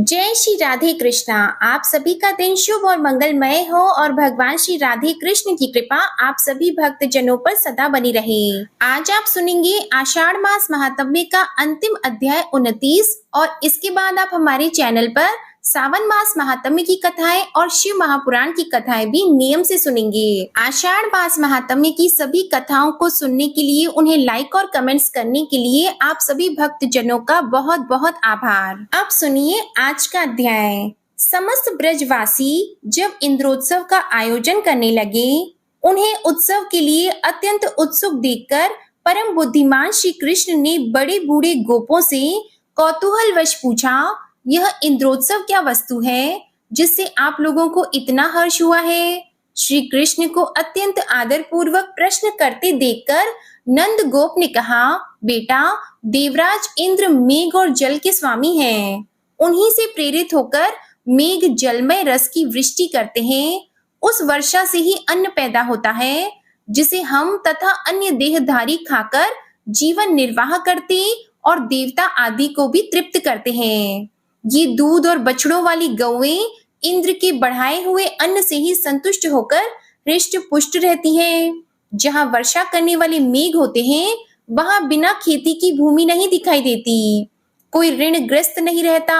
जय श्री राधे कृष्णा। आप सभी का दिन शुभ और मंगलमय हो और भगवान श्री राधे कृष्ण की कृपा आप सभी भक्त जनों पर सदा बनी रहे। आज आप सुनेंगे आषाढ़ मास महात्म्य का अंतिम अध्याय 29 और इसके बाद आप हमारे चैनल पर सावन मास महात्म्य की कथाएं और शिव महापुराण की कथाएं भी नियम से सुनेंगे। आषाढ़ मास महात्म्य की सभी कथाओं को सुनने के लिए, उन्हें लाइक और कमेंट्स करने के लिए आप सभी भक्त जनों का बहुत बहुत आभार। अब सुनिए आज का अध्याय। समस्त ब्रजवासी जब इंद्रोत्सव का आयोजन करने लगे, उन्हें उत्सव के लिए अत्यंत उत्सुक देखकर परम बुद्धिमान श्री कृष्ण ने बड़े बूढ़े गोपों से कौतूहलवश पूछा, यह इंद्रोत्सव क्या वस्तु है जिससे आप लोगों को इतना हर्ष हुआ है? श्री कृष्ण को अत्यंत आदर पूर्वक प्रश्न करते देखकर नंद गोप ने कहा, बेटा, देवराज इंद्र मेघ और जल के स्वामी हैं। उन्हीं से प्रेरित होकर मेघ जलमय रस की वृष्टि करते हैं। उस वर्षा से ही अन्न पैदा होता है जिसे हम तथा अन्य देहधारी खाकर जीवन निर्वाह करते और देवता आदि को भी तृप्त करते हैं। ये दूध और बछड़ों वाली गौएं इंद्र के बढ़ाए हुए अन्न से ही संतुष्ट होकर हृष्ट पुष्ट रहती हैं। जहाँ वर्षा करने वाले मेघ होते हैं, वहां बिना खेती की भूमि नहीं दिखाई देती, कोई ऋणग्रस्त नहीं रहता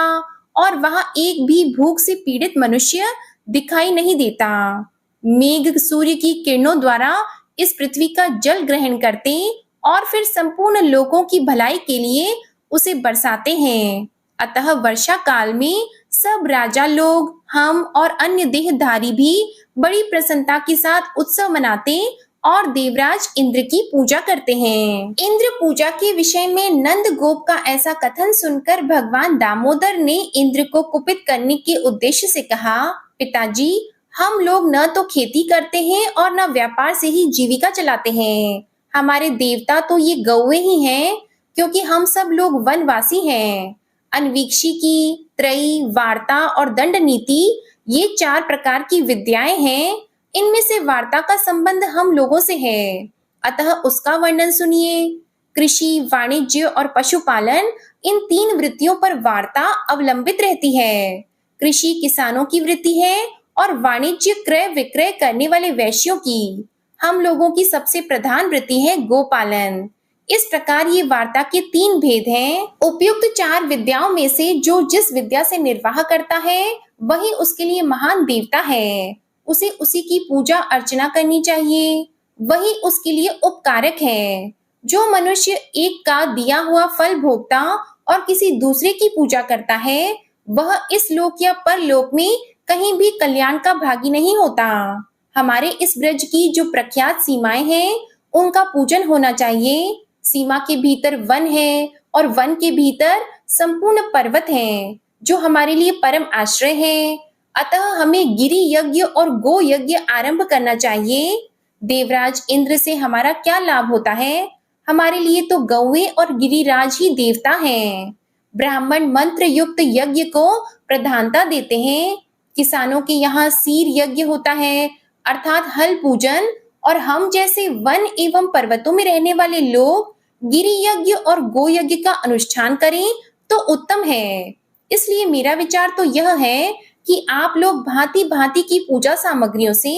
और वहां एक भी भूख से पीड़ित मनुष्य दिखाई नहीं देता। मेघ सूर्य की किरणों द्वारा इस पृथ्वी का जल ग्रहण करते और फिर संपूर्ण लोगों की भलाई के लिए उसे बरसाते हैं। अतः वर्षा काल में सब राजा लोग, हम और अन्य देहधारी भी बड़ी प्रसन्नता के साथ उत्सव मनाते और देवराज इंद्र की पूजा करते हैं। इंद्र पूजा के विषय में नंद गोप का ऐसा कथन सुनकर भगवान दामोदर ने इंद्र को कुपित करने के उद्देश्य से कहा, पिताजी, हम लोग न तो खेती करते हैं और न व्यापार से ही जीविका चलाते हैं। हमारे देवता तो ये गौएं ही हैं, क्योंकि हम सब लोग वनवासी हैं। अन्वीक्षिकी, त्रयी, वार्ता और दंड नीति, ये 4 प्रकार की विद्याएं हैं। इनमें से वार्ता का संबंध हम लोगों से है, अतः उसका वर्णन सुनिए। कृषि, वाणिज्य और पशुपालन, इन 3 वृत्तियों पर वार्ता अवलंबित रहती है। कृषि किसानों की वृत्ति है और वाणिज्य क्रय विक्रय करने वाले वैश्यों की। हम लोगों की सबसे प्रधान वृत्ति है गोपालन। इस प्रकार ये वार्ता के 3 भेद हैं। उपयुक्त 4 विद्याओं में से जो जिस विद्या से निर्वाह करता है, वही उसके लिए महान देवता है। उसे उसी की पूजा अर्चना करनी चाहिए, वही उसके लिए उपकारक है। जो मनुष्य एक का दिया हुआ फल भोगता और किसी दूसरे की पूजा करता है, वह इस लोक या परलोक में कहीं भी कल्याण का भागी नहीं होता। हमारे इस ब्रज की जो प्रख्यात सीमाएं हैं, उनका पूजन होना चाहिए। सीमा के भीतर वन है और वन के भीतर संपूर्ण पर्वत हैं, जो हमारे लिए परम आश्रय है। अतः हमें गिरि यज्ञ और गो यज्ञ आरंभ करना चाहिए। देवराज इंद्र से हमारा क्या लाभ होता है? हमारे लिए तो गौएं और गिरिराज ही देवता हैं। ब्राह्मण मंत्र युक्त यज्ञ को प्रधानता देते हैं। किसानों के यहाँ सीर यज्ञ होता है, अर्थात हल पूजन, और हम जैसे वन एवं पर्वतों में रहने वाले लोग गिरि यज्ञ और गो यज्ञ का अनुष्ठान करें तो उत्तम है। इसलिए मेरा विचार तो यह है कि आप लोग भांति भांति की पूजा सामग्रियों से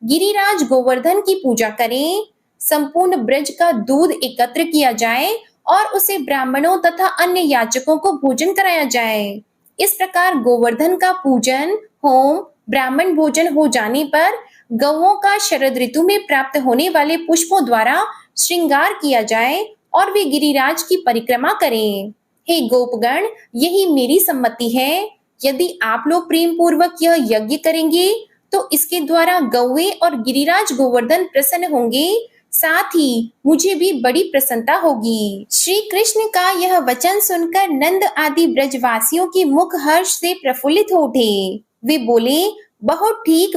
गिरिराज गोवर्धन की पूजा करें। संपूर्ण ब्रज का दूध एकत्र किया जाए और उसे ब्राह्मणों तथा अन्य याचकों को भोजन कराया जाए। इस प्रकार गोवर्धन का पूजन, होम, ब्राह्मण भोजन हो जाने पर गौओं का शरद ऋतु में प्राप्त होने वाले पुष्पों द्वारा श्रृंगार किया जाए और वे गिरिराज की परिक्रमा करें। हे गोपगण, यही मेरी सम्मति है। यदि आप लोग प्रेम पूर्वक यह यज्ञ करेंगे तो इसके द्वारा गौएं और गिरिराज गोवर्धन प्रसन्न होंगे, साथ ही मुझे भी बड़ी प्रसन्नता होगी। श्री कृष्ण का यह वचन सुनकर नंद आदि ब्रजवासियों के मुख हर्ष से प्रफुल्लित हो उठे। वे बोले, बहुत ठीक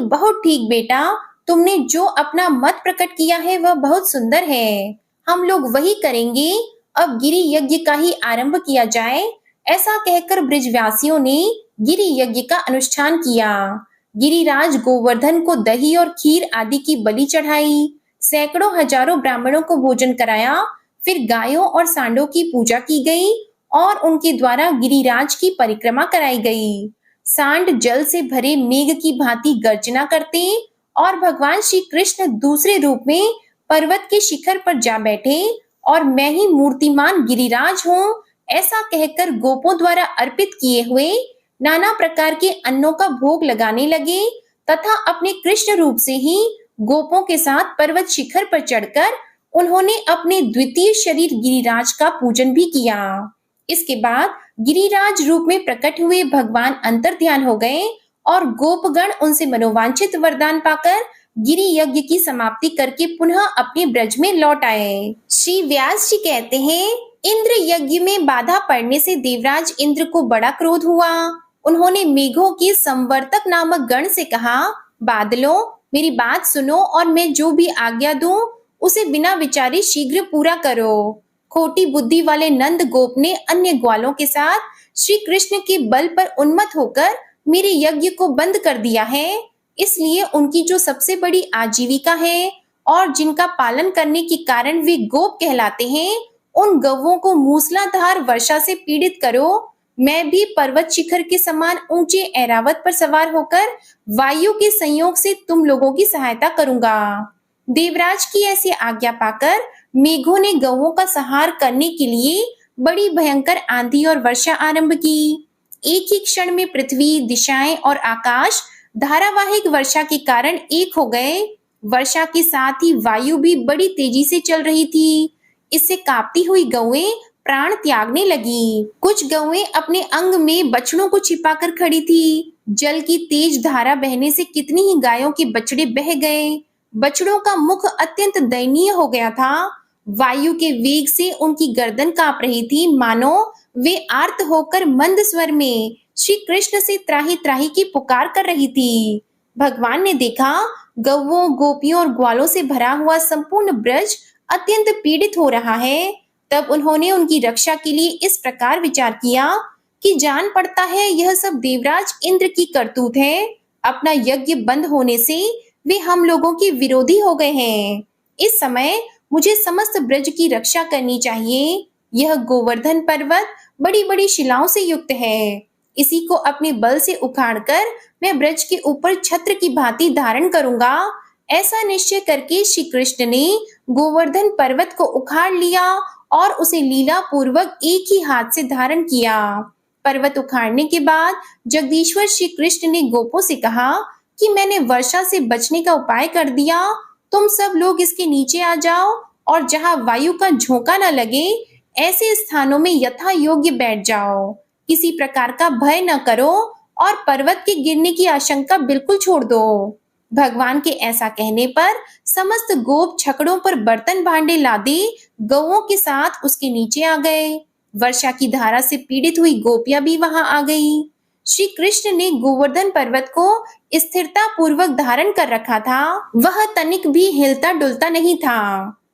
बेटा, तुमने जो अपना मत प्रकट किया है वह बहुत सुंदर है। हम लोग वही करेंगे। अब गिरि यज्ञ का ही आरंभ किया जाए। ऐसा कहकर ब्रजवासियों ने गिरि यज्ञ का अनुष्ठान किया। गिरिराज गोवर्धन को दही और खीर आदि की बलि चढ़ाई, सैकड़ों हजारों ब्राह्मणों को भोजन कराया, फिर गायों और सांडों की पूजा की गई और उनके द्वारा गिरिराज की परिक्रमा कराई गई। सांड जल से भरे मेघ की भांति गर्जना करते और भगवान श्री कृष्ण दूसरे रूप में पर्वत के शिखर पर जा बैठे और मैं ही मूर्तिमान गिरिराज हूँ ऐसा कहकर गोपों द्वारा अर्पित किए हुए नाना प्रकार के अन्नों का भोग लगाने लगे तथा अपने कृष्ण रूप से ही गोपों के साथ पर्वत शिखर पर चढ़कर उन्होंने अपने द्वितीय शरीर गिरिराज का पूजन भी किया। इसके बाद गिरिराज रूप में प्रकट हुए भगवान अंतर्ध्यान हो गए और गोपगण उनसे मनोवांछित वरदान पाकर गिरि यज्ञ की समाप्ति करके पुनः अपने ब्रज में लौट आए। श्री व्यास जी कहते हैं, इंद्र यज्ञ में बाधा पड़ने से देवराज इंद्र को बड़ा क्रोध हुआ। उन्होंने मेघों के संवर्तक नामक गण से कहा, बादलों मेरी बात सुनो और मैं जो भी आज्ञा दूं उसे बिना विचारे शीघ्र पूरा करो। खोटी बुद्धि वाले नंद गोप ने अन्य ग्वालों के साथ श्री कृष्ण के बल पर उन्मत्त होकर मेरे यज्ञ को बंद कर दिया है। इसलिए उनकी जो सबसे बड़ी आजीविका है और जिनका पालन करने के कारण वे गोप कहलाते हैं, उन गौओं को मूसलाधार वर्षा से पीड़ित करो। मैं भी पर्वत शिखर के समान ऊंचे ऐरावत पर सवार होकर वायु के संयोग से तुम लोगों की सहायता करूंगा। देवराज की ऐसी आज्ञा पाकर मेघों ने गौओं का संहार करने के लिए बड़ी भयंकर आंधी और वर्षा आरंभ की। एक ही क्षण में पृथ्वी, दिशाएं और आकाश धारावाहिक वर्षा के कारण एक हो गए। वर्षा के साथ ही वायु भी बड़ी तेजी से चल रही थी। इससे कांपती हुई गौएं प्राण त्यागने लगी। कुछ गौएं अपने अंग में बछड़ों को छिपाकर खड़ी थी। जल की तेज धारा बहने से कितनी ही गायों के बछड़े बह गए। बछड़ों का मुख अत्यंत दयनीय हो गया था। वायु के वेग से उनकी गर्दन कांप रही थी, मानो वे आर्त होकर मंद स्वर में श्री कृष्ण से त्राही त्राही की पुकार कर रही थी। भगवान ने देखा गौओं, गोपियों और ग्वालों से भरा हुआ संपूर्ण ब्रज अत्यंत पीड़ित हो रहा है। तब उन्होंने उनकी रक्षा के लिए इस प्रकार विचार किया कि जान पड़ता है यह सब देवराज इंद्र की करतूत है। अपना यज्ञ बंद होने से वे हम लोगों के विरोधी हो गए हैं। इस समय मुझे समस्त ब्रज की रक्षा करनी चाहिए। यह गोवर्धन पर्वत बड़ी बड़ी शिलाओं से युक्त है। इसी को अपने बल से उखाड़कर मैं ब्रज के ऊपर छत्र की भांति धारण करूंगा। ऐसा निश्चय करके श्री कृष्ण ने गोवर्धन पर्वत को उखाड़ लिया और उसे लीला पूर्वक एक ही हाथ से धारण किया। पर्वत उखाड़ने के बाद जगदीश्वर श्री कृष्ण ने गोपों से कहा कि मैंने वर्षा से बचने का उपाय कर दिया। तुम सब लोग इसके नीचे आ जाओ और जहां वायु का झोंका न लगे ऐसे स्थानों में यथा योग्य बैठ जाओ। किसी प्रकार का भय न करो और पर्वत के गिरने की आशंका बिल्कुल छोड़ दो। भगवान के ऐसा कहने पर समस्त गोप छकड़ों पर बर्तन भांडे लादे गौओं के साथ उसके नीचे आ गए। वर्षा की धारा से पीड़ित हुई गोपियां भी वहां आ गई। श्री कृष्ण ने गोवर्धन पर्वत को स्थिरता पूर्वक धारण कर रखा था। वह तनिक भी हिलता डुलता नहीं था।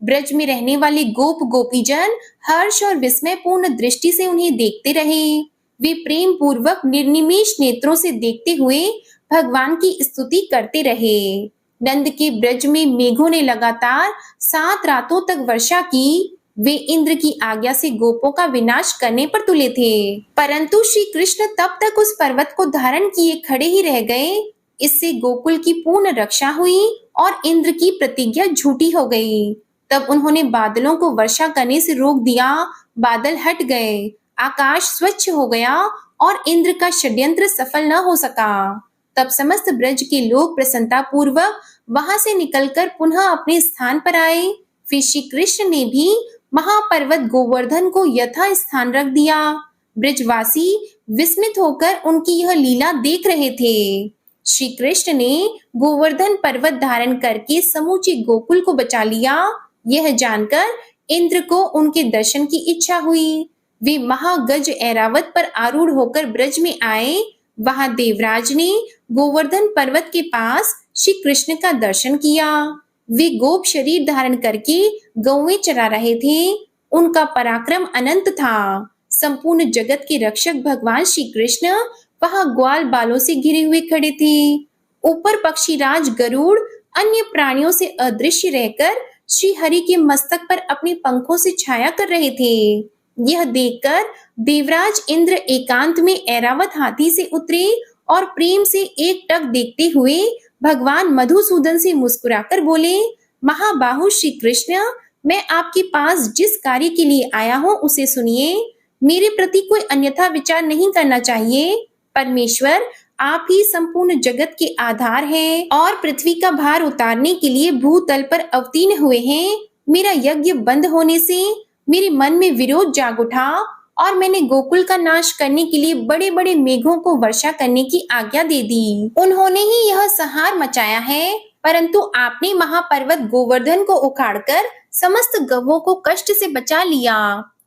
ब्रज में रहने वाले गोप गोपीजन हर्ष और विस्मय पूर्ण दृष्टि से उन्हें देखते रहे। वे प्रेम पूर्वक निर्निमेष नेत्रों से देखते हुए भगवान की स्तुति करते रहे। नंद के ब्रज में मेघों ने लगातार 7 रातों तक वर्षा की। वे इंद्र की आज्ञा से गोपों का विनाश करने पर तुले थे, परंतु श्री कृष्ण तब तक उस पर्वत को धारण किए खड़े ही रह गए। इससे गोकुल की पूर्ण रक्षा हुई और इंद्र की प्रतिज्ञा झूठी हो गई। तब उन्होंने बादलों को वर्षा करने से रोक दिया। बादल हट गए, आकाश स्वच्छ हो गया और इंद्र का षड्यंत्र सफल न हो सका। तब समस्त ब्रज के लोग प्रसन्नता पूर्वक वहां से निकलकर पुनः अपने स्थान पर आए। फिर श्री कृष्ण ने भी महापर्वत गोवर्धन को यथा स्थान रख दिया। ब्रजवासी विस्मित होकर उनकी यह लीला देख रहे थे। श्री कृष्ण ने गोवर्धन पर्वत धारण करके समूचे गोकुल को बचा लिया। यह जानकर इंद्र को उनके दर्शन की इच्छा हुई। वे महागज ऐरावत पर आरूढ़ होकर ब्रज में आए। वहां देवराज ने गोवर्धन पर्वत के पास श्री कृष्ण का दर्शन किया। वे गोप शरीर धारण करके गौएं चरा रहे थे। उनका पराक्रम अनंत था। संपूर्ण जगत के रक्षक भगवान श्री कृष्ण वहां ग्वाल बालों से घिरे हुए खड़े थे। ऊपर पक्षीराज गरुड़ अन्य प्राणियों से अदृश्य रहकर श्री हरि के मस्तक पर अपने पंखों से छाया कर रहे थे। यह देखकर देवराज इंद्र एकांत में ऐरावत हाथी से उतरे और प्रेम से एकटक देखते हुए भगवान मधुसूदन से मुस्कुराकर बोले, महाबाहु श्री कृष्ण, मैं आपके पास जिस कार्य के लिए आया हूँ उसे सुनिए। मेरे प्रति कोई अन्यथा विचार नहीं करना चाहिए। परमेश्वर, आप ही संपूर्ण जगत के आधार हैं और पृथ्वी का भार उतारने के लिए भूतल पर अवतीर्ण हुए हैं। मेरा यज्ञ बंद होने से मेरे मन में विरोध जाग उठा और मैंने गोकुल का नाश करने के लिए बड़े बड़े मेघों को वर्षा करने की आज्ञा दे दी। उन्होंने ही यह संहार मचाया है, परंतु आपने महापर्वत गोवर्धन को उखाड़कर समस्त गवों को कष्ट से बचा लिया।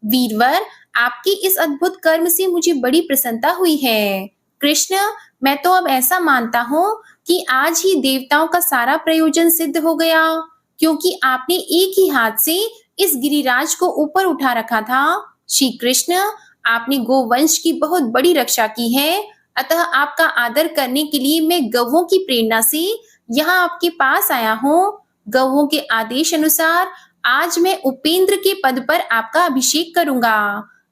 वीरवर, आपके इस अद्भुत कर्म से मुझे बड़ी प्रसन्नता हुई है। कृष्ण, मैं तो अब ऐसा मानता हूँ कि आज ही देवताओं का सारा प्रयोजन सिद्ध हो गया, क्योंकि आपने एक ही हाथ से इस गिरिराज को ऊपर उठा रखा था। श्री कृष्ण, आपने गोवंश की बहुत बड़ी रक्षा की है, अतः आपका आदर करने के लिए मैं गवों की प्रेरणा से यहाँ आपके पास आया हूँ। गवों के आदेश अनुसार आज मैं उपेंद्र के पद पर आपका अभिषेक करूंगा।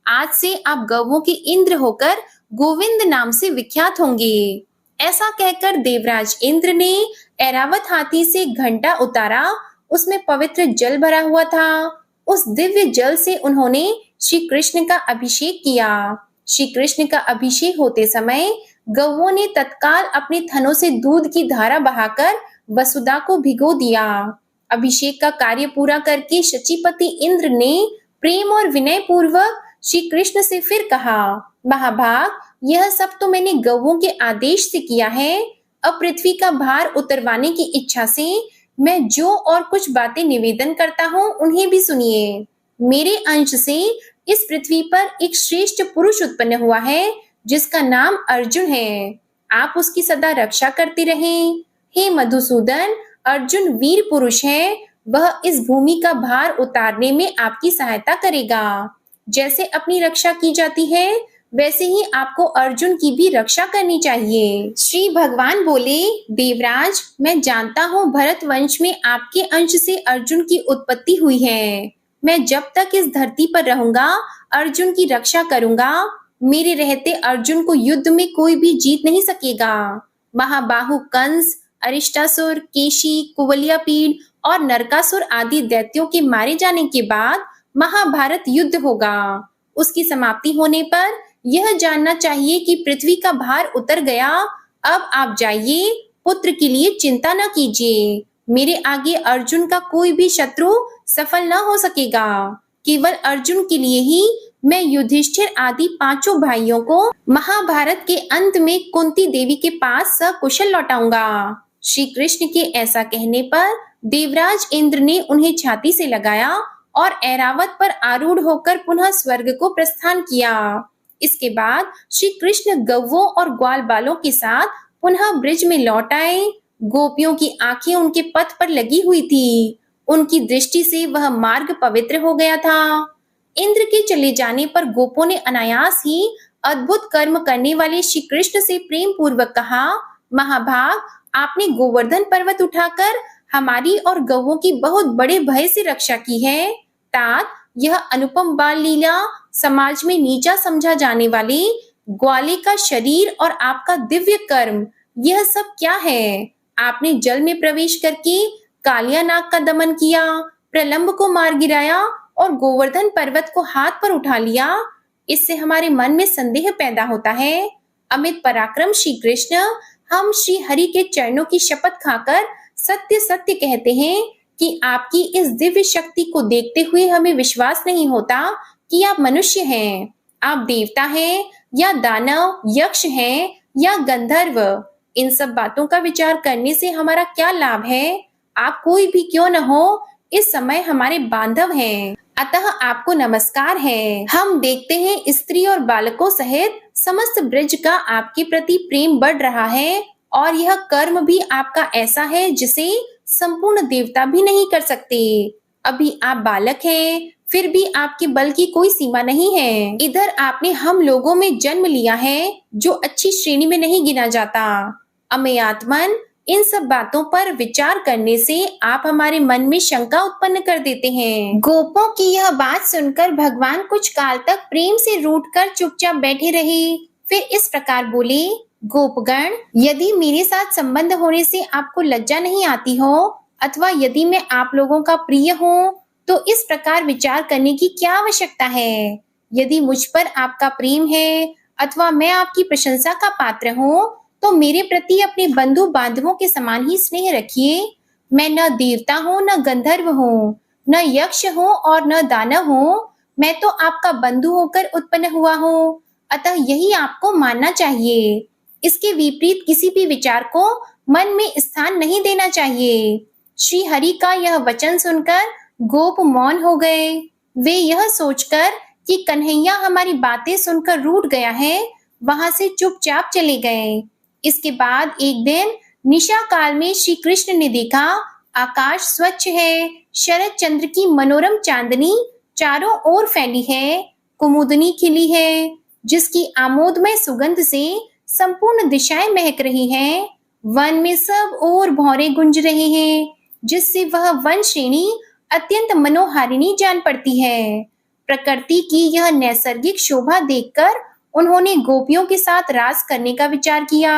आज से आप गवों के इंद्र होकर गोविंद नाम से विख्यात होंगे। ऐसा कहकर देवराज इंद्र ने ऐरावत हाथी से घंटा उतारा, उसमें पवित्र जल भरा हुआ था। उस दिव्य जल से उन्होंने श्री कृष्ण का अभिषेक किया। श्री कृष्ण का अभिषेक होते समय गौओं ने तत्काल अपने थनों से दूध की धारा बहाकर वसुधा को भिगो दिया। अभिषेक का कार्य पूरा करके शचीपति इंद्र ने प्रेम और विनय पूर्वक श्री कृष्ण से फिर कहा, महाभाग, यह सब तो मैंने गौओं के आदेश से किया है। अब पृथ्वी का भार उतरवाने की इच्छा से मैं जो और कुछ बातें निवेदन करता हूँ उन्हें भी सुनिए। मेरे अंश से इस पृथ्वी पर एक श्रेष्ठ पुरुष उत्पन्न हुआ है जिसका नाम अर्जुन है। आप उसकी सदा रक्षा करते रहें। हे मधुसूदन, अर्जुन वीर पुरुष है। वह इस भूमि का भार उतारने में आपकी सहायता करेगा। जैसे अपनी रक्षा की जाती है वैसे ही आपको अर्जुन की भी रक्षा करनी चाहिए। श्री भगवान बोले, देवराज, मैं जानता हूँ भरत वंश में आपके अंश से अर्जुन की उत्पत्ति हुई है। मैं जब तक इस धरती पर रहूंगा अर्जुन की रक्षा करूंगा। मेरे रहते अर्जुन को युद्ध में कोई भी जीत नहीं सकेगा। महाबाहु कंस, अरिष्टासुर, केशी, कुवलयापीड़ और नरकासुर आदि दैत्यों के मारे जाने के बाद महाभारत युद्ध होगा। उसकी समाप्ति होने पर यह जानना चाहिए कि पृथ्वी का भार उतर गया। अब आप जाइए, पुत्र के लिए चिंता न कीजिए। मेरे आगे अर्जुन का कोई भी शत्रु सफल न हो सकेगा। केवल अर्जुन के लिए ही मैं युधिष्ठिर आदि पांचों भाइयों को महाभारत के अंत में कुंती देवी के पास सकुशल लौटाऊंगा। श्री कृष्ण के ऐसा कहने पर देवराज इंद्र ने उन्हें छाती से लगाया और ऐरावत पर आरूढ़ होकर पुनः स्वर्ग को प्रस्थान किया। इसके बाद श्री कृष्ण गौओं और ग्वाल बालों के साथ पुनः ब्रिज में लौट आए। गोपियों की आंखें उनके पथ पर लगी हुई थी। उनकी दृष्टि से वह मार्ग पवित्र हो गया था। इंद्र के चले जाने पर गोपों ने अनायास ही अद्भुत कर्म करने वाले श्री कृष्ण से प्रेम पूर्वक कहा, महाभाग, आपने गोवर्धन पर्वत उठाकर हमारी और गौओं की बहुत बड़े भय से रक्षा की है। तात, यह अनुपम बाल लीला, समाज में नीचा समझा जाने वाले ग्वाले का शरीर और आपका दिव्य कर्म, यह सब क्या है? आपने जल में प्रवेश करके कालिया नाग का दमन किया, प्रलंब को मार गिराया और गोवर्धन पर्वत को हाथ पर उठा लिया। इससे हमारे मन में संदेह पैदा होता है। अमित पराक्रम श्री कृष्ण, हम श्री हरि के चरणों की शपथ खाकर सत्य सत्य कहते हैं कि आपकी इस दिव्य शक्ति को देखते हुए हमें विश्वास नहीं होता कि आप मनुष्य हैं। आप देवता हैं या दानव, यक्ष हैं या गंधर्व। इन सब बातों का विचार करने से हमारा क्या लाभ है? आप कोई भी क्यों न हो, इस समय हमारे बांधव हैं, अतः आपको नमस्कार है। हम देखते हैं स्त्री और बालकों सहित समस्त ब्रज का आपके प्रति प्रेम बढ़ रहा है और यह कर्म भी आपका ऐसा है जिसे संपूर्ण देवता भी नहीं कर सकते। अभी आप बालक हैं, फिर भी आपके बल की कोई सीमा नहीं है। इधर आपने हम लोगों में जन्म लिया है जो अच्छी श्रेणी में नहीं गिना जाता। अमेयात्मन, इन सब बातों पर विचार करने से आप हमारे मन में शंका उत्पन्न कर देते हैं। गोपों की यह बात सुनकर भगवान कुछ काल तक प्रेम से रूठकर चुपचाप बैठे रहे। फिर इस प्रकार बोले, गोपगण, यदि मेरे साथ संबंध होने से आपको लज्जा नहीं आती हो अथवा यदि मैं आप लोगों का प्रिय हूँ, तो इस प्रकार विचार करने की क्या आवश्यकता है। यदि मुझ पर आपका प्रेम है अथवा मैं आपकी प्रशंसा का पात्र हूँ, तो मेरे प्रति अपने बंधु बांधवों के समान ही स्नेह रखिए। मैं न देवता हूँ, न गंधर्व हूँ, न यक्ष हूँ और न दानव हूँ। मैं तो आपका बंधु होकर उत्पन्न हुआ हूँ, अतः यही आपको मानना चाहिए। इसके विपरीत किसी भी विचार को मन में स्थान नहीं देना चाहिए। श्री हरि का यह वचन सुनकर गोप मौन हो गए। वे यह सोचकर कि कन्हैया हमारी बातें सुनकर रूठ गया है, वहां से चुपचाप चले गए। इसके बाद एक दिन निशा काल में श्री कृष्ण ने देखा, आकाश स्वच्छ है, शरद चंद्र की मनोरम चांदनी चारों ओर फैली है, कुमुदनी खिली है, जिसकी आमोदमय सुगंध से संपूर्ण दिशाएं महक रही हैं। वन में सब ओर भौरे गुंज रहे हैं, जिससे वह वन श्रेणी अत्यंत मनोहारिणी जान पड़ती है। प्रकृति की यह नैसर्गिक शोभा देखकर उन्होंने गोपियों के साथ रास करने का विचार किया।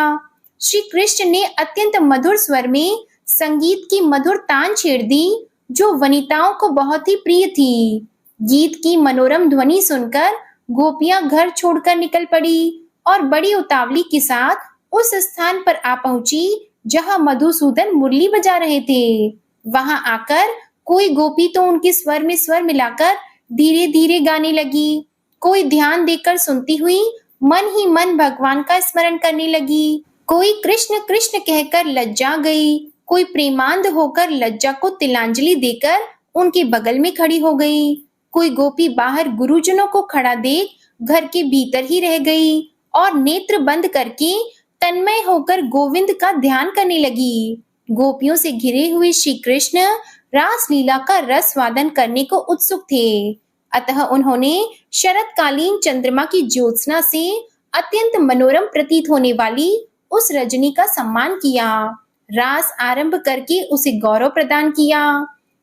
श्री कृष्ण ने अत्यंत मधुर स्वर में संगीत की मधुर तान छेड़ दी, जो वनिताओं को बहुत ही प्रिय थी। गीत की मनोरम ध्वनि सुनकर गोपियां घर छोड़कर निकल पड़ी और बड़ी उतावली के साथ उस स्थान पर आ पहुंची जहां मधुसूदन मुरली बजा रहे थे। वहां आकर कोई गोपी तो उनके स्वर में स्वर मिलाकर धीरे धीरे गाने लगी, कोई ध्यान देकर सुनती हुई मन ही मन भगवान का स्मरण करने लगी, कोई कृष्ण कृष्ण कहकर लज्जा गई, कोई प्रेमांध होकर लज्जा को तिलांजलि देकर उनके बगल में खड़ी हो गई, कोई गोपी बाहर गुरुजनों को खड़ा देख घर के भीतर ही रह गई और नेत्र बंद करके तन्मय होकर गोविंद का ध्यान करने लगी। गोपियों से घिरे हुए श्री कृष्ण रास लीला का रस वादन करने को उत्सुक थे, अतः उन्होंने शरतकालीन चंद्रमा की ज्योत्सना से अत्यंत मनोरम प्रतीत होने वाली उस रजनी का सम्मान किया, रास आरंभ करके उसे गौरव प्रदान किया।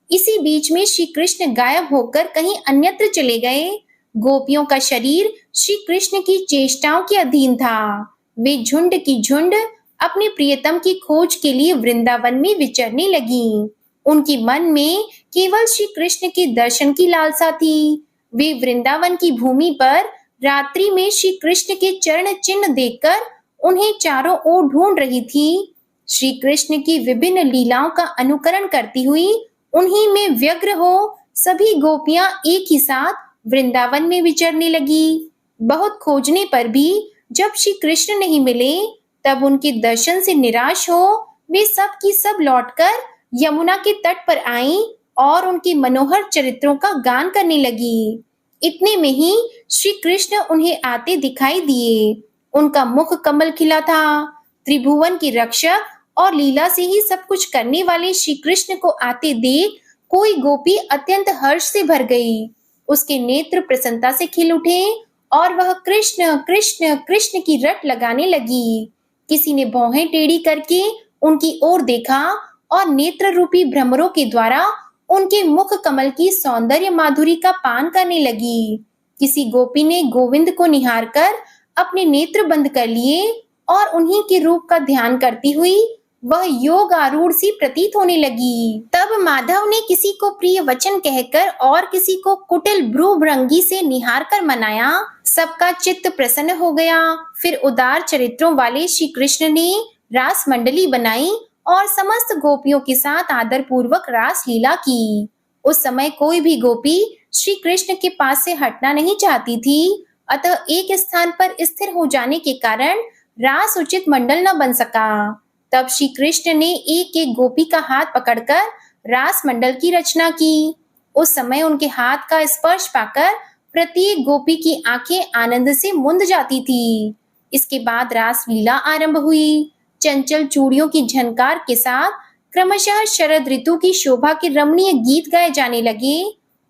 इसी बीच में श्री कृष्ण गायब होकर कहीं अन्यत्र चले गए। गोपियों का शरीर श्री कृष्ण की चेष्टाओं के अधीन था। वे झुंड की झुंड अपने प्रियतम की खोज के लिए वृंदावन में विचरने लगी। उनकी मन में केवल श्री कृष्ण के दर्शन की लालसा थी। वे वृंदावन की भूमि पर रात्रि में श्री कृष्ण के चरण चिन्ह देखकर उन्हें चारों ओर ढूंढ रही थी। श्री कृष्ण की विभिन्न लीलाओं का अनुकरण करती हुई उन्हीं में व्यग्र हो सभी गोपियां एक ही साथ वृंदावन में विचरने लगी। बहुत खोजने पर भी जब श्री कृष्ण नहीं मिले, तब उनके दर्शन से निराश हो वे सब की सब लौटकर यमुना के तट पर आईं और उनके मनोहर चरित्रों का गान करने लगी। इतने में ही श्री कृष्ण उन्हें आते दिखाई दिए। उनका मुख कमल खिला था। त्रिभुवन की रक्षक और लीला से ही सब कुछ करने वाले श्री कृष्ण को आते देख कोई गोपी अत्यंत हर्ष से भर गई। उसके नेत्र प्रसन्नता से खिल उठे और वह कृष्ण कृष्ण कृष्ण की रट लगाने लगी। किसी ने भौहें टेढ़ी करके उनकी ओर देखा और नेत्र रूपी भ्रमरों के द्वारा उनके मुख कमल की सौंदर्य माधुरी का पान करने लगी। किसी गोपी ने गोविंद को निहारकर अपने नेत्र बंद कर लिए और उन्हीं के रूप का ध्यान करती हुई वह योग आरूढ़ सी प्रतीत होने लगी। तब माधव ने किसी को प्रिय वचन कहकर और किसी को कुटिल भ्रूभृंगी से निहार कर मनाया। सबका चित्त प्रसन्न हो गया। फिर उदार चरित्रों वाले श्री कृष्ण ने रास मंडली बनाई और समस्त गोपियों के साथ आदर पूर्वक रास लीला की। उस समय कोई भी गोपी श्री कृष्ण के पास से हटना नहीं चाहती थी, अतः एक स्थान पर स्थिर हो जाने के कारण रास उचित मंडल न बन सका। तब श्री कृष्ण ने एक एक गोपी का हाथ पकड़कर रास मंडल की रचना की। उस समय उनके हाथ का स्पर्श पाकर प्रत्येक गोपी की आंखें आनंद से मुंद जाती थी। इसके बाद रास लीला आरंभ हुई। चंचल चूड़ियों की झनकार के साथ क्रमशः शरद ऋतु की शोभा के रमणीय गीत गाए जाने लगे।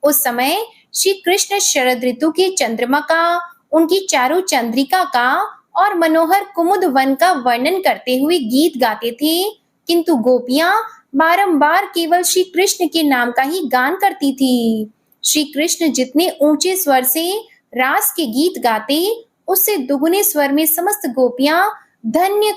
उस समय श्री कृष्ण शरद ऋतु के चंद्रमा का, उनकी चारों चंद्रिका का और मनोहर कुमुद वन का वर्णन करते हुए गीत गाते थे किंतु गोपियां बारंबार केवल श्री कृष्ण के नाम का ही गान करती थी। श्री कृष्ण जितने ऊंचे स्वर से रास के गीत गाते, उससे दुगुने स्वर में समस्त गोपियां धन्य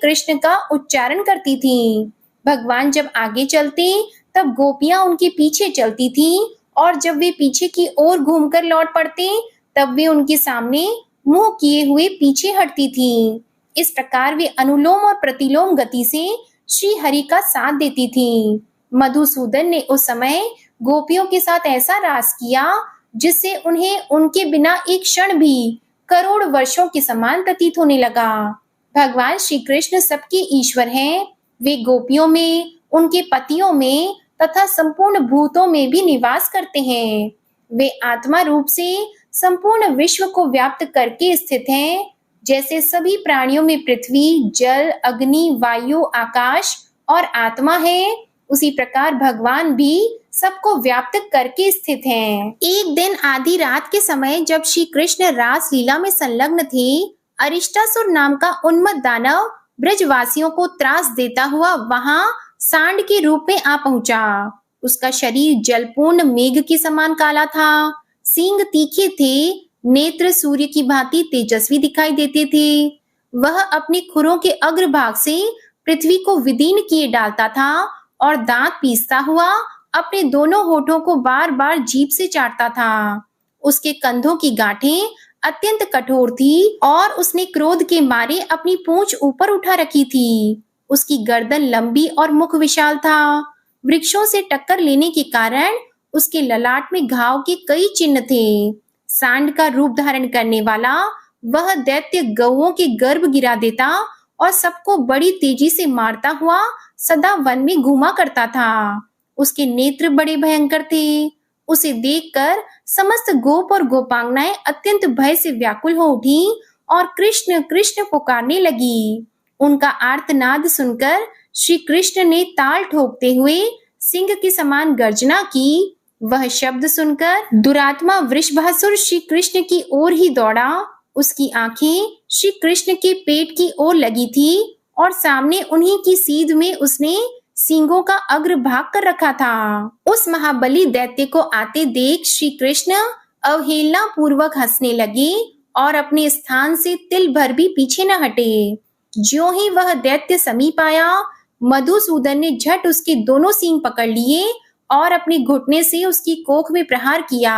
कृष्ण का उच्चारण करती थीं। भगवान जब आगे चलते तब गोपियां उनके पीछे चलती थीं, और जब वे पीछे की ओर घूमकर लौट पड़ते तब वे उनके सामने मुंह किए हुए पीछे हटती थीं। इस प्रकार वे अनुलोम और प्रतिलोम गति से श्री हरि का साथ देती थीं। मधुसूदन ने उस समय गोपियों के साथ ऐसा रास किया जिससे उन्हें उनके बिना एक क्षण भी करोड़ वर्षों के समान प्रतीत होने लगा। भगवान श्री कृष्ण सबके ईश्वर हैं। वे गोपियों में, उनके पतियों में तथा संपूर्ण भूतों में भी निवास करते हैं। वे आत्मा रूप से संपूर्ण विश्व को व्याप्त करके स्थित हैं। जैसे सभी प्राणियों में पृथ्वी, जल, अग्नि, वायु, आकाश और आत्मा है, उसी प्रकार भगवान भी सबको व्याप्त करके स्थित हैं। एक दिन आधी रात के समय जब श्री कृष्ण रास लीला में संलग्न थे, अरिष्टासुर नाम का उन्मत्त दानव ब्रजवासियों को त्रास देता हुआ वहां सांड के रूप में आ पहुंचा। उसका शरीर जलपूर्ण मेघ के समान काला था, सींग तीखे थे, नेत्र सूर्य की भांति तेजस्वी दिखाई देते थे। वह अपने खुरों के अग्रभाग से पृथ्वी को विदीर्ण किए डालता था और दांत पीसता हुआ अपने दोनों होठों को बार बार जीभ से चाटता था। उसके कंधों की गांठें अत्यंत कठोर थी और उसने क्रोध के मारे अपनी पूंछ ऊपर उठा रखी थी। उसकी गर्दन लंबी और मुख विशाल था। वृक्षों से टक्कर लेने के कारण उसके ललाट में घाव के कई चिन्ह थे। सांड का रूप धारण करने वाला वह दैत्य गौओं के गर्भ गिरा देता और सबको बड़ी तेजी से मारता हुआ सदा वन में घूमा करता था। उसके नेत्र बड़े भयंकर थे। उसे देखकर समस्त गोप और गोपांगनाएं अत्यंत भय से व्याकुल हो उठी और कृष्ण कृष्ण पुकारने लगी। उनका आर्तनाद सुनकर श्री कृष्ण ने ताल ठोकते हुए सिंह के समान गर्जना की। वह शब्द सुनकर दुरात्मा वृषभासुर श्री कृष्ण की ओर ही दौड़ा। उसकी आंखें श्री कृष्ण के पेट की ओर लगी थी और सामने उन्हीं की सीध में उसने सींगों का अग्र भाग कर रखा था। उस महाबली दैत्य को आते देख श्री कृष्ण अवहेलना पूर्वक हंसने लगे और अपने स्थान से तिल भर भी पीछे न हटे। ज्यों ही वह दैत्य समीप आया, मधुसूदन ने झट उसके दोनों सींग पकड़ लिए और अपने घुटने से उसकी कोख में प्रहार किया।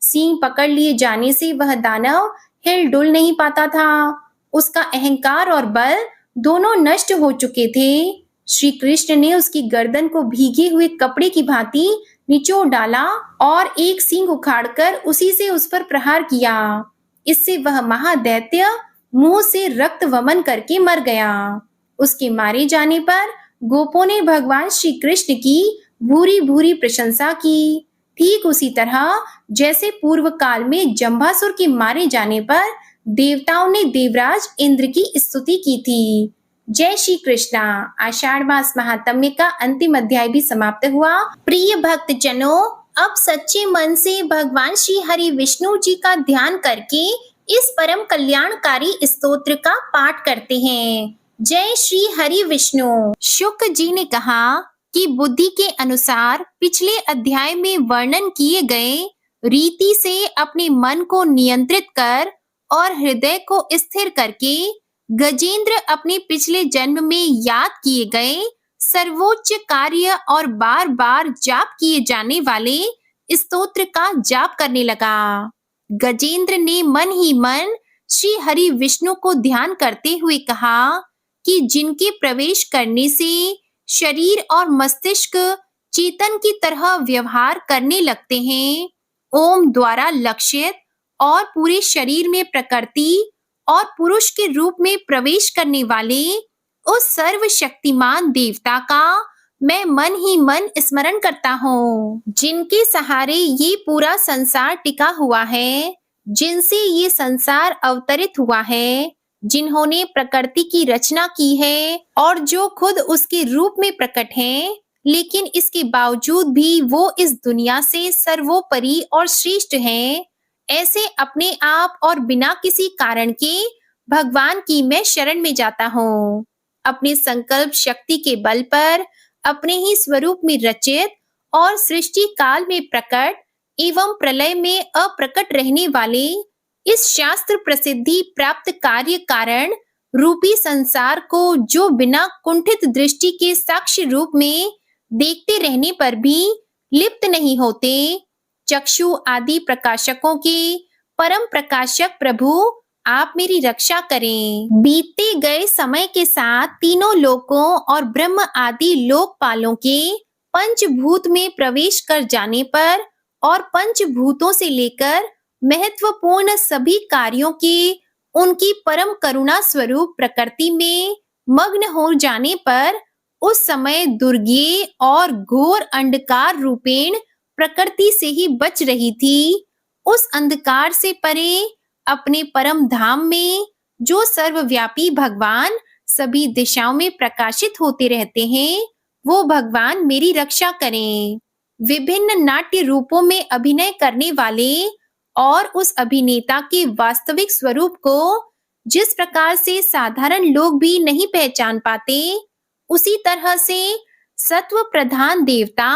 सींग पकड़ लिए जाने से वह दानव हिल डुल नहीं पाता था। उसका अहंकार और बल दोनों नष्ट हो चुके थे। श्री कृष्ण ने उसकी गर्दन को भीगे हुए कपड़े की भांति निचोड़ डाला और एक सींग उखाड़कर उसी से उस पर प्रहार किया। इससे वह महादैत्य मुंह से रक्त वमन करके मर गया। उसके मारे जाने पर गोपों ने भगवान श्री कृष्ण की भूरी भूरी प्रशंसा की। ठीक उसी तरह जैसे पूर्व काल में जंभासुर के मारे जाने पर देवताओं ने देवराज इंद्र की स्तुति की थी। जय श्री कृष्णा। आषाढ़ मास महात्म्य का अंतिम अध्याय भी समाप्त हुआ। प्रिय भक्त जनों, अब सच्चे मन से भगवान श्री हरि विष्णु जी का ध्यान करके इस परम कल्याणकारी स्तोत्र का पाठ करते हैं। जय श्री हरि विष्णु। शुक जी ने कहा कि बुद्धि के अनुसार पिछले अध्याय में वर्णन किए गए रीति से अपने मन को नियंत्रित कर और हृदय को स्थिर करके गजेंद्र अपने पिछले जन्म में याद किए गए सर्वोच्च कार्य और बार बार जाप किए जाने वाले स्तोत्र का जाप करने लगा। गजेंद्र ने मन ही मन श्री हरि विष्णु को ध्यान करते हुए कहा कि जिनके प्रवेश करने से शरीर और मस्तिष्क चेतन की तरह व्यवहार करने लगते हैं, ओम द्वारा लक्षित और पूरे शरीर में प्रकृति और पुरुष के रूप में प्रवेश करने वाले उस सर्वशक्तिमान देवता का मैं मन ही मन स्मरण करता हूँ, जिनके सहारे ये पूरा संसार टिका हुआ है, जिनसे ये संसार अवतरित हुआ है, जिन्होंने प्रकृति की रचना की है और जो खुद उसके रूप में प्रकट हैं, लेकिन इसके बावजूद भी वो इस दुनिया से सर्वोपरि और श्रेष्ठ हैं। ऐसे अपने आप और बिना किसी कारण के भगवान की मैं शरण में जाता हूँ। अपने संकल्प शक्ति के बल पर अपने ही स्वरूप में रचित और सृष्टि काल में प्रकट एवं प्रलय में अप्रकट रहने वाले इस शास्त्र प्रसिद्धि प्राप्त कार्य कारण रूपी संसार को जो बिना कुंठित दृष्टि के साक्ष्य रूप में देखते रहने पर भी लिप्त नहीं होते, चक्षु आदि प्रकाशकों के परम प्रकाशक प्रभु आप मेरी रक्षा करें। बीतते गए समय के साथ तीनों लोकों और ब्रह्म आदि लोकपालों के पंचभूत में प्रवेश कर जाने पर और पंचभूतों से लेकर महत्वपूर्ण सभी कार्यों के उनकी परम करुणा स्वरूप प्रकृति में मग्न हो जाने पर उस समय दुर्गेय और घोर अंधकार रूपेण प्रकृति से ही बच रही थी। उस अंधकार से परे अपने परम धाम में जो सर्वव्यापी भगवान सभी दिशाओं में प्रकाशित होते रहते हैं, वो भगवान मेरी रक्षा करें। विभिन्न नाट्य रूपों में अभिनय करने वाले और उस अभिनेता के वास्तविक स्वरूप को जिस प्रकार से साधारण लोग भी नहीं पहचान पाते, उसी तरह से सत्व प्रधान देवता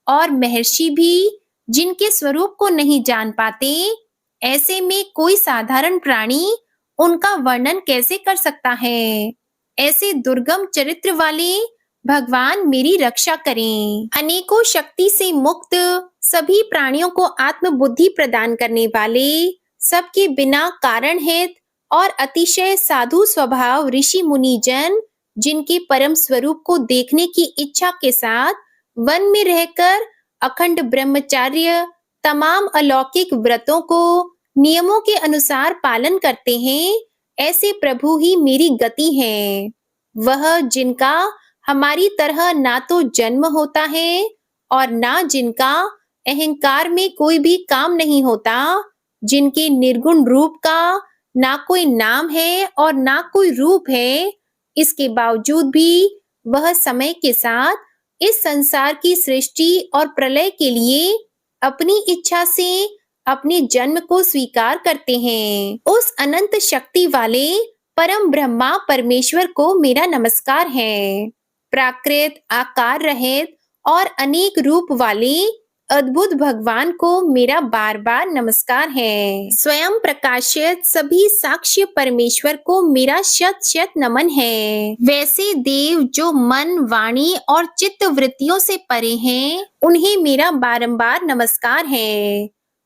और महर्षि भी जिनके स्वरूप को नहीं जान पाते, ऐसे में कोई साधारण प्राणी उनका वर्णन कैसे कर सकता है। ऐसे दुर्गम चरित्र वाले भगवान मेरी रक्षा करें। अनेकों शक्ति से मुक्त सभी प्राणियों को आत्मबुद्धि प्रदान करने वाले, सबके बिना कारण हेत और अतिशय साधु स्वभाव ऋषि मुनि जन जिनके परम स्वरूप को देखने की इच्छा के साथ वन में रहकर अखंड ब्रह्मचार्य तमाम अलौकिक व्रतों को नियमों के अनुसार पालन करते हैं, ऐसे प्रभु ही मेरी गति है। वह जिनका हमारी तरह ना तो जन्म होता है और ना जिनका अहंकार में कोई भी काम नहीं होता, जिनके निर्गुण रूप का ना कोई नाम है और ना कोई रूप है, इसके बावजूद भी वह समय के साथ इस संसार की सृष्टि और प्रलय के लिए अपनी इच्छा से अपने जन्म को स्वीकार करते हैं। उस अनंत शक्ति वाले परम ब्रह्मा परमेश्वर को मेरा नमस्कार है। प्राकृत आकार रहित और अनेक रूप वाले अद्भुत भगवान को मेरा बार बार नमस्कार है। स्वयं प्रकाशित सभी साक्ष्य परमेश्वर को मेरा शत शत नमन है। वैसे देव जो मन वाणी और चित्त वृत्तियों से परे हैं, उन्हें मेरा बारंबार नमस्कार है।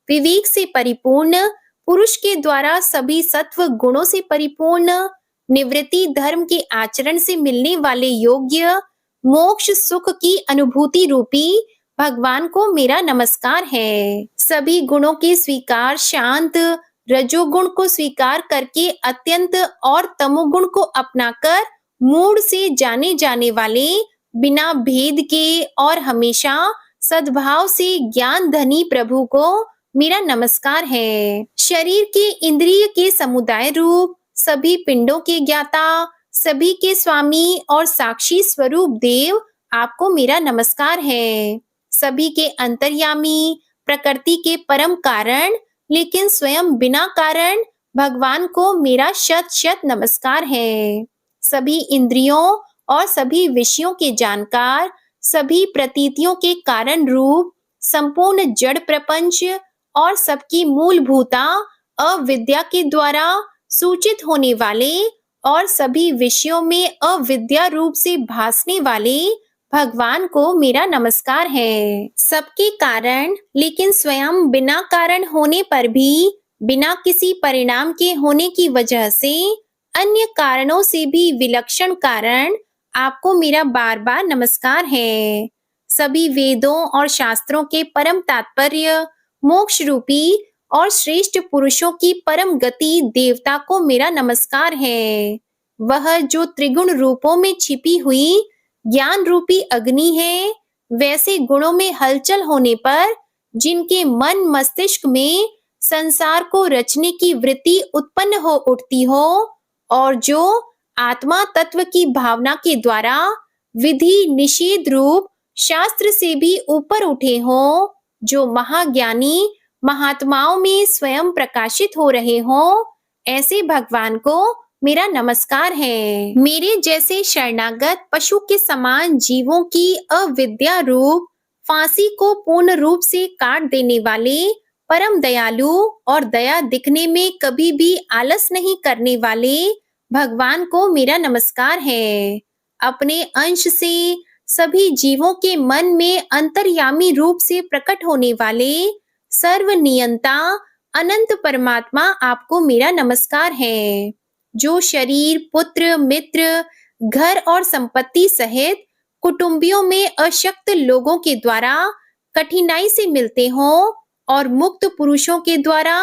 विवेक से परिपूर्ण पुरुष के द्वारा सभी सत्व गुणों से परिपूर्ण निवृत्ति धर्म के आचरण से मिलने वाले योग्य मोक्ष सुख की अनुभूति रूपी भगवान को मेरा नमस्कार है। सभी गुणों के स्वीकार शांत रजोगुण को स्वीकार करके अत्यंत और तमोगुण को अपनाकर मूड से जाने जाने वाले बिना भेद के और हमेशा सद्भाव से ज्ञान धनी प्रभु को मेरा नमस्कार है। शरीर के इंद्रिय के समुदाय रूप सभी पिंडों के ज्ञाता सभी के स्वामी और साक्षी स्वरूप देव आपको मेरा नमस्कार है। सभी के अंतर्यामी प्रकृति के परम कारण लेकिन स्वयं बिना कारण भगवान को मेरा शत शत नमस्कार है। सभी इंद्रियों और सभी विषयों के जानकार सभी प्रतीतियों के कारण रूप संपूर्ण जड़ प्रपंच और सबकी मूलभूता अविद्या के द्वारा सूचित होने वाले और सभी विषयों में अविद्या रूप से भासने वाले भगवान को मेरा नमस्कार है। सबके कारण लेकिन स्वयं बिना कारण होने पर भी बिना किसी परिणाम के होने की वजह से अन्य कारणों से भी विलक्षण कारण आपको मेरा बार बार नमस्कार है। सभी वेदों और शास्त्रों के परम तात्पर्य मोक्ष रूपी और श्रेष्ठ पुरुषों की परम गति देवता को मेरा नमस्कार है। वह जो त्रिगुण रूपों में छिपी हुई ज्ञान रूपी अग्नि है, वैसे गुणों में हलचल होने पर जिनके मन मस्तिष्क में संसार को रचने की वृत्ति उत्पन्न हो उठती हो और जो आत्मा तत्व की भावना के द्वारा विधि निषेध रूप शास्त्र से भी ऊपर उठे हो, जो महाज्ञानी महात्माओं में स्वयं प्रकाशित हो रहे हो, ऐसे भगवान को मेरा नमस्कार है। मेरे जैसे शरणागत पशु के समान जीवों की अविद्या रूप फांसी को पूर्ण रूप से काट देने वाले परम दयालु और दया दिखने में कभी भी आलस नहीं करने वाले भगवान को मेरा नमस्कार है। अपने अंश से सभी जीवों के मन में अंतर्यामी रूप से प्रकट होने वाले सर्वनियंता अनंत परमात्मा आपको मेरा नमस्कार है। जो शरीर, पुत्र, मित्र, घर और संपत्ति सहित कुटुंबियों में अशक्त लोगों के द्वारा कठिनाई से मिलते हों और मुक्त पुरुषों के द्वारा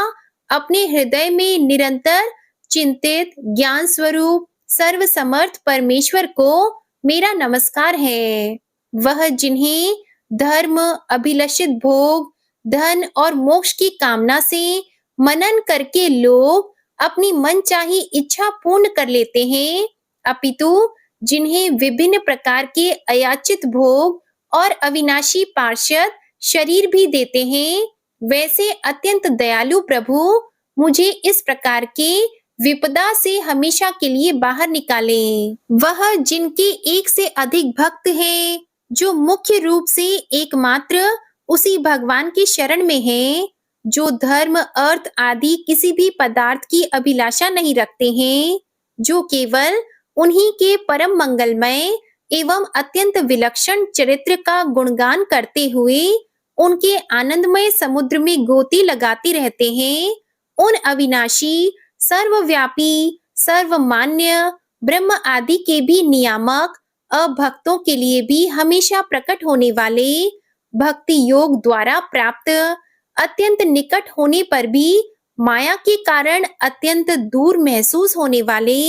अपने हृदय में निरंतर चिंतित ज्ञान स्वरूप सर्वसमर्थ परमेश्वर को मेरा नमस्कार है। वह जिन्हें धर्म, अभिलषित भोग, धन और मोक्ष की कामना से मनन करके लोग अपनी मनचाही इच्छा पूर्ण कर लेते हैं, अपितु जिन्हें विभिन्न प्रकार के अयाचित भोग और अविनाशी पार्षद शरीर भी देते हैं, वैसे अत्यंत दयालु प्रभु मुझे इस प्रकार के विपदा से हमेशा के लिए बाहर निकालें। वह जिनके एक से अधिक भक्त हैं, जो मुख्य रूप से एकमात्र उसी भगवान की शरण में हैं, जो धर्म, अर्थ आदि किसी भी पदार्थ की अभिलाषा नहीं रखते हैं, जो केवल उन्हीं के परम मंगलमय एवं अत्यंत विलक्षण चरित्र का गुणगान करते हुए उनके आनंदमय समुद्र में गोती लगाते रहते हैं, उन अविनाशी, सर्वव्यापी, सर्वमान्य ब्रह्म आदि के भी नियामक अभक्तों के लिए भी हमेशा प्रकट होने वाले, भक्ति योग द्वारा प्राप्त, अत्यंत निकट होने पर भी माया के कारण अत्यंत दूर महसूस होने वाले,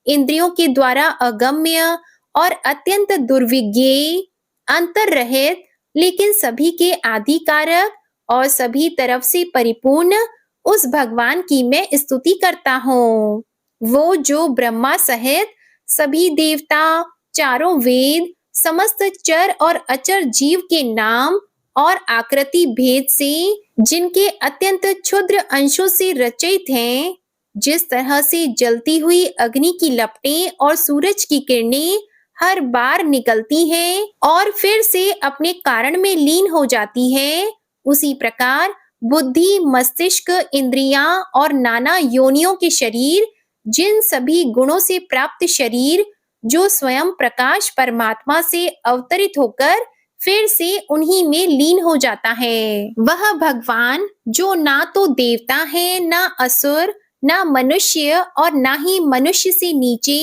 इंद्रियों के द्वारा अगम्य और अत्यंत दुर्विज्ञेय, अंतर रहित लेकिन सभी के आदि कारक और सभी तरफ से परिपूर्ण उस भगवान की मैं स्तुति करता हूँ। वो जो ब्रह्मा सहित सभी देवता, चारों वेद, समस्त चर और अचर जीव के नाम और आकृति भेद से जिनके अत्यंत क्षुद्र अंशों से रचित हैं, जिस तरह से जलती हुई अग्नि की लपटें और सूरज की किरणें हर बार निकलती हैं और फिर से अपने कारण में लीन हो जाती है, उसी प्रकार बुद्धि, मस्तिष्क, इंद्रियां और नाना योनियों के शरीर, जिन सभी गुणों से प्राप्त शरीर जो स्वयं प्रकाश परमात्मा से अवतरित होकर फिर से उन्हीं में लीन हो जाता है। वह भगवान जो ना तो देवता है, ना असुर, ना मनुष्य और ना ही मनुष्य से नीचे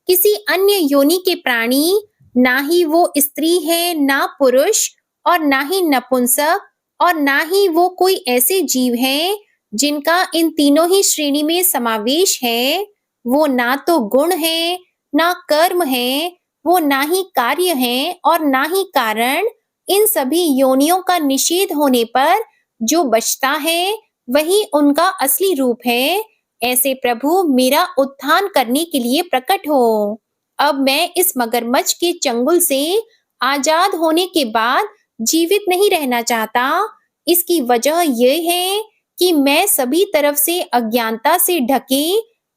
किसी अन्य योनि के प्राणी, ना ही वो स्त्री है, ना पुरुष और ना ही नपुंसक और ना ही वो कोई ऐसे जीव हैं जिनका इन तीनों ही श्रेणी में समावेश है। वो ना तो गुण है, ना कर्म है, वो ना ही कार्य है और ना ही कारण। इन सभी योनियों का निषेध होने पर जो बचता है वही उनका असली रूप है। ऐसे प्रभु मेरा उत्थान करने के लिए प्रकट हो। अब मैं इस मगरमच्छ के चंगुल से आजाद होने के बाद जीवित नहीं रहना चाहता। इसकी वजह यह है कि मैं सभी तरफ से अज्ञानता से ढके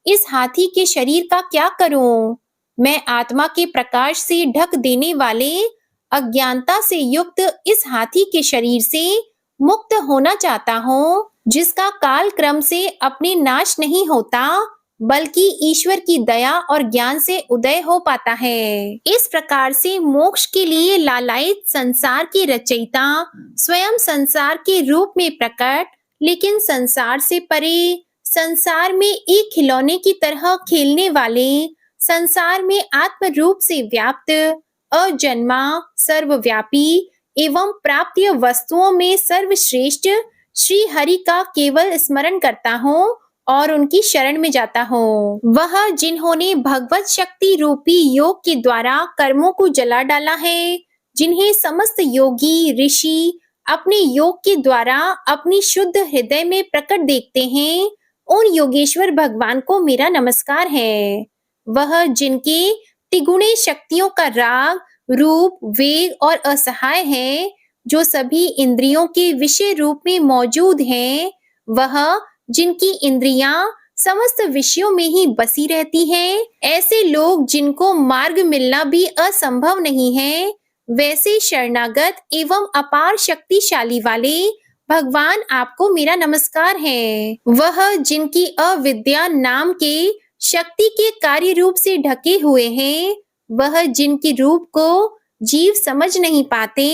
इस हाथी के शरीर का क्या करूं? मैं आत्मा के प्रकाश से ढक देने वाले अज्ञानता से युक्त इस हाथी के शरीर से मुक्त होना चाहता हूँ, जिसका काल क्रम से अपने नाश नहीं होता बल्कि ईश्वर की दया और ज्ञान से उदय हो पाता है। इस प्रकार से मोक्ष के लिए लालायित संसार के रचयिता स्वयं संसार के रूप में प्रकट, लेकिन संसार से परे, संसार में एक खिलौने की तरह खेलने वाले, संसार में आत्म रूप से व्याप्त, अजन्मा, सर्वव्यापी एवं प्राप्य वस्तुओं में सर्वश्रेष्ठ श्री हरि का केवल स्मरण करता हूँ और उनकी शरण में जाता हूँ। वह जिन्होंने भगवत शक्ति रूपी योग के द्वारा कर्मों को जला डाला है, जिन्हें समस्त योगी ऋषि अपने योग के द्वारा अपनी शुद्ध हृदय में प्रकट देखते हैं, उन योगेश्वर भगवान को मेरा नमस्कार है। वह जिनके तिगुणे शक्तियों का राग, रूप, वेग और असहाय है, जो सभी इंद्रियों के विषय रूप में मौजूद हैं, वह जिनकी इंद्रियां समस्त विषयों में ही बसी रहती हैं। ऐसे लोग जिनको मार्ग मिलना भी असंभव नहीं है, वैसे शरणागत एवं अपार शक्तिशाली वाले भगवान आपको मेरा नमस्कार है। वह जिनकी अविद्या नाम के शक्ति के कार्य रूप से ढके हुए हैं, वह जिनके रूप को जीव समझ नहीं पाते,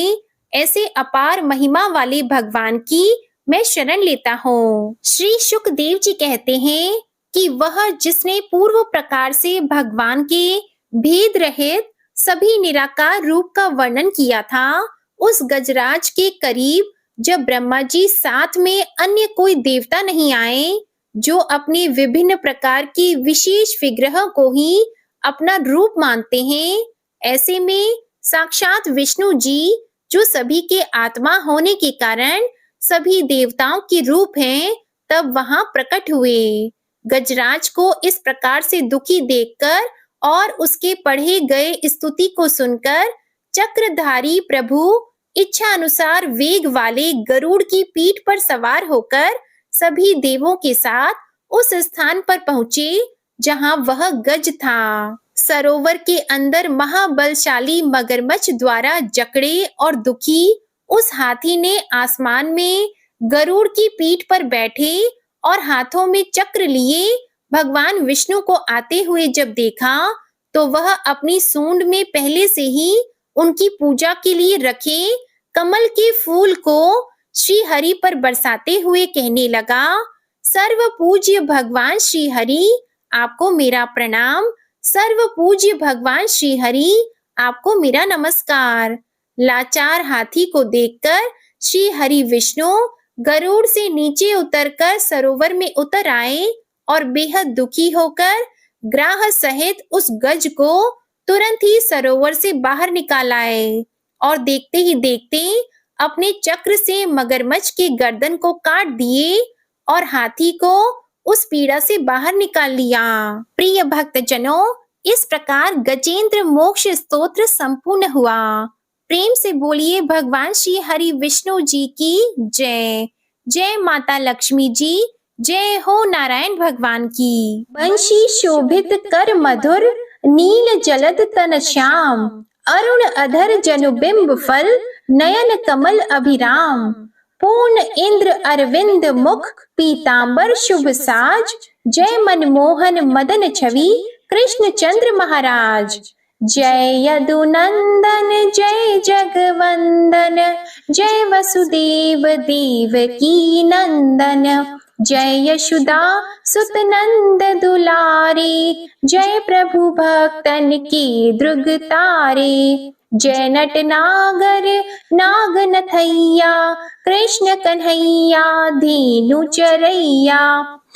ऐसे अपार महिमा वाले भगवान की मैं शरण लेता हूँ। श्री शुकदेव जी कहते हैं कि वह जिसने पूर्व प्रकार से भगवान के भेद रहित सभी निराकार रूप का वर्णन किया था, उस गजराज के करीब जब ब्रह्मा जी साथ में अन्य कोई देवता नहीं आए, जो अपने विभिन्न प्रकार की विशेष विग्रह को ही अपना रूप मानते हैं, ऐसे में साक्षात विष्णु जी, जो सभी के आत्मा होने के कारण सभी देवताओं के रूप हैं, तब वहां प्रकट हुए। गजराज को इस प्रकार से दुखी देखकर और उसके पढ़े गए स्तुति को सुनकर चक्रधारी प्रभु इच्छा अनुसार वेग वाले गरुड़ की पीठ पर सवार होकर सभी देवों के साथ उस स्थान पर पहुंचे जहां वह गज था। सरोवर के अंदर महाबलशाली मगरमच्छ द्वारा जकड़े और दुखी उस हाथी ने आसमान में गरुड़ की पीठ पर बैठे और हाथों में चक्र लिए भगवान विष्णु को आते हुए जब देखा, तो वह अपनी सूंड में पहले से ही उनकी पूजा के लिए रखे कमल के फूल को श्री हरि पर बरसाते हुए कहने लगा, सर्व पूज्य भगवान श्री हरि, आपको मेरा प्रणाम। सर्व पूज्य भगवान श्री हरि, आपको मेरा नमस्कार। लाचार हाथी को देखकर श्री हरि विष्णु गरुड़ से नीचे उतरकर सरोवर में उतर आए और बेहद दुखी होकर ग्राह सहित उस गज को तुरंत ही सरोवर से बाहर निकाल आए और देखते ही देखते अपने चक्र से मगरमच्छ के गर्दन को काट दिए और हाथी को उस पीड़ा से बाहर निकाल लिया। प्रिय भक्तजनों, इस प्रकार गजेंद्र मोक्ष स्तोत्र संपूर्ण हुआ। प्रेम से बोलिए भगवान श्री हरि विष्णु जी की जय। जय माता लक्ष्मी जी, जय हो नारायण भगवान की। बंशी शोभित कर मधुर, नील जलद तन श्याम, अरुण अधर जनुबिंब फल, नयन कमल अभिराम। पूर्ण इंद्र अरविंद मुख, पीतांबर शुभ साज, जय मनमोहन मदन छवि, कृष्ण चंद्र महाराज। जय यदुनंदन जय जगवंदन, जय वसुदेव देवकी नंदन, जय यशोदा सुत नंद दुलारे, जय प्रभु भक्तन के द्रुग तारे। जय नट नागर नाग नथैया, कृष्ण कन्हैया धेनु चरैया।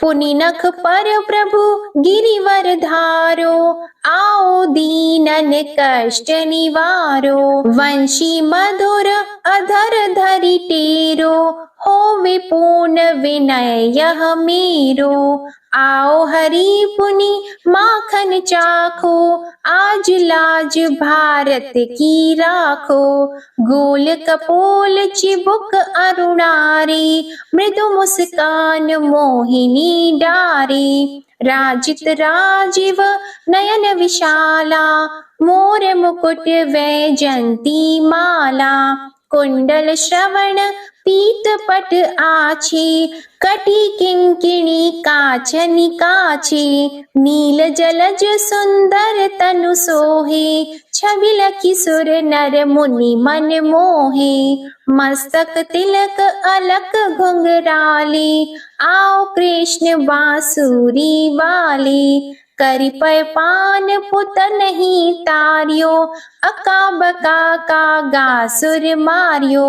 पुनि नख पर प्रभु गिरिवर धारो, आओ दीनन कष्ट निवारो। वंशी मधुर अधर धरि टेरो, होवे पूर्ण विनय यह मेरो। आओ हरि पुनि माखन चाखो, आज लाज भारत की राखो। गोल कपोल चिबुक अरुणारी, मृदु मुस्कान मोहिनी डारी। राजित राजीव नयन विशाला, मोर मुकुट वैजंती माला। कुंडल श्रवण पीत पट आछी, कटी किंकिणी काचनि काछी। नील जलज सुंदर तनु सोहे, छवि लखी सुर नर मुनि मन मोहे। मस्तक तिलक अलक घुंघराली, आओ कृष्ण बांसुरी वाली। करि पय पान पुत नहीं तारियो, अका बका का गासुर मारियो।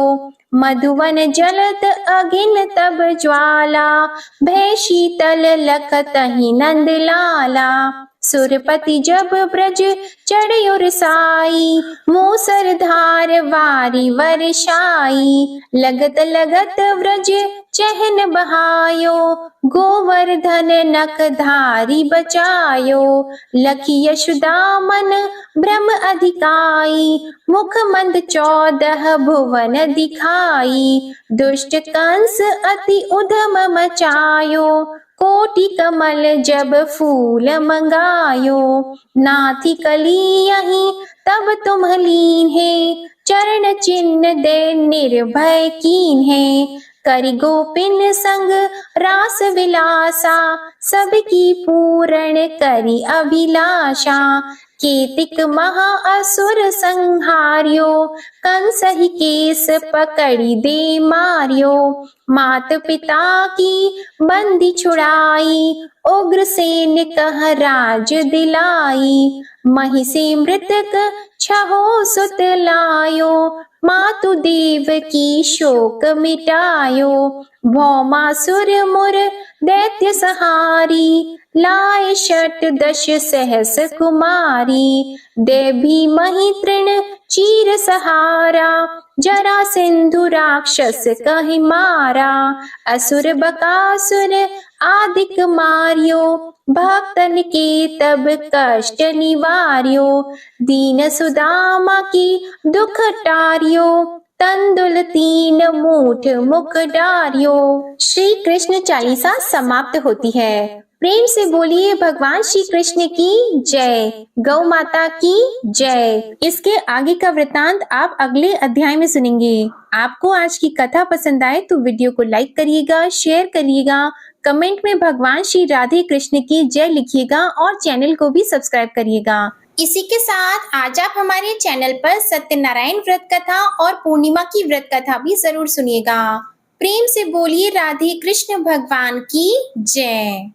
मधुवन जलत अगिन तब ज्वाला, भय शीतल लखतहि नंद लाला। सुरपति जब ब्रज चढ़्योर साई, मूसर धार वारी वर्षाई। लगत लगत व्रज चहन बहायो, गोवर्धन नख धारी बचायो। लखी यशोदा मन भ्रम अधिकाई, मुख मंद 14 भुवन दिखाई। दुष्ट कंस अति उधम मचायो, कोटि कमल जब फूल मंगायो, नाथी कली यहीं तब तुम लीन है, चरण चिन्ह दे निर्भय कीन है। करि गोपिन संग रास विलासा, सबकी पूर्ण करि अभिलाषा। केतिक महा असुर संहार्यो, कंसहि केस पकड़ी दे मार्यो। मात पिता की बंदी छुड़ाई, उग्रसेन कह राज दिलाई। महिषी मृतक छहो सुत लायो, मातु देव की शोक मिटायो। भौमासुर मुर दैत्य सहारी, लाए शत दश सहस कुमारी। देवी मही तृण चीर सहारा, जरा सिंधु राक्षस कहि मारा। असुर बकासुर आदिक मार्यो, भक्तन के तब कष्ट निवार्यो। दीन सुदामा की दुख टार्यो, तंदुल तीन मूठ मुख डार्यो। श्री कृष्ण चालीसा समाप्त होती है। प्रेम से बोलिए भगवान श्री कृष्ण की जय, गौ माता की जय। इसके आगे का वृतांत आप अगले अध्याय में सुनेंगे। आपको आज की कथा पसंद आए तो वीडियो को लाइक करिएगा, शेयर करिएगा, कमेंट में भगवान श्री राधे कृष्ण की जय लिखिएगा और चैनल को भी सब्सक्राइब करिएगा। इसी के साथ आज आप हमारे चैनल पर सत्यनारायण व्रत कथा और पूर्णिमा की व्रत कथा भी जरूर सुनिएगा। प्रेम से बोलिए राधे कृष्ण भगवान की जय।